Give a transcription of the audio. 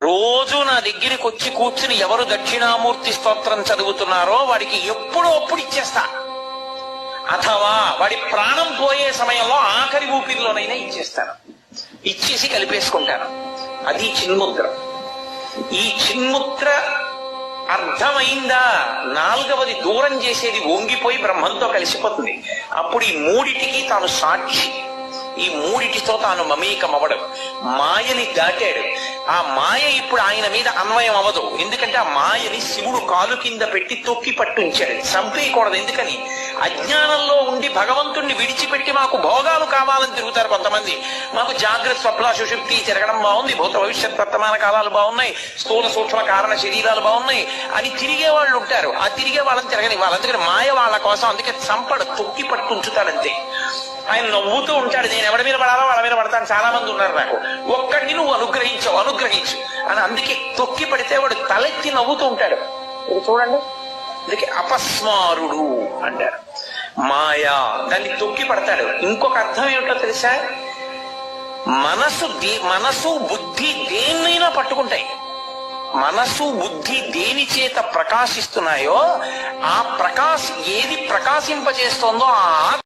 రోజు నా దగ్గరికి వచ్చి కూర్చుని ఎవరు దక్షిణామూర్తి స్తోత్రం చదువుతున్నారో వాడికి ఎప్పుడో అప్పుడు ఇచ్చేస్తా. అథవా వాడి ప్రాణం పోయే సమయంలో ఆఖరి ఊపిరిలోనైనా ఇచ్చేస్తాను. ఇచ్చేసి కలిపేసుకుంటాను. అది చిన్ముద్ర. ఈ చిన్ముద్ర అర్థమైందా? నాలుగవది దూరం చేసేది వంగిపోయి బ్రహ్మంతో కలిసిపోతుంది. అప్పుడు ఈ మూడిటికి తాను సాక్షి. ఈ మూడిటితో తాను మమేకమవడం. మాయని దాటాడు. ఆ మాయ ఇప్పుడు ఆయన మీద అన్వయం అవ్వదు. ఎందుకంటే ఆ మాయని శివుడు కాలు కింద పెట్టి తొక్కి పట్టుంచాడు. చంపేయకూడదు. ఎందుకని? అజ్ఞానంలో ఉండి భగవంతుణ్ణి విడిచిపెట్టి మాకు భోగాలు కావాలని తిరుగుతారు కొంతమంది. మాకు జాగ్రత్త స్వప్న సుషుప్తి తిరగడం బాగుంది, భూత భవిష్యత్ వర్తమాన కాలాలు బాగున్నాయి, స్థూల సూక్ష్మ కారణ శరీరాలు బాగున్నాయి అని తిరిగే వాళ్ళు ఉంటారు. ఆ తిరిగే వాళ్ళని తిరగని వాళ్ళు. అందుకని మాయ వాళ్ళ కోసం అందుకే చంపడు, తొక్కి పట్టుంచుతాడంతే. ఆయన నవ్వుతూ ఉంటాడు, నేను ఎవరి మీద పడాలో వాళ్ళ మీద పడతాను. చాలా మంది ఉన్నారు నాకు, ఒక్కడిని నువ్వు అనుగ్రహించు అని. అందుకే తొక్కి పడితే వాడు తలెత్తి నవ్వుతూ ఉంటాడు. చూడండి, అందుకే అపస్మారుడు అంటారు. మాయా దాన్ని తొక్కి పడతాడు. ఇంకొక అర్థం ఏమిటో తెలుసా? మనసు బుద్ధి దేన్నైనా పట్టుకుంటాయి. మనసు బుద్ధి దేని చేత ప్రకాశిస్తున్నాయో ఆ ఏది ప్రకాశింపజేస్తోందో ఆ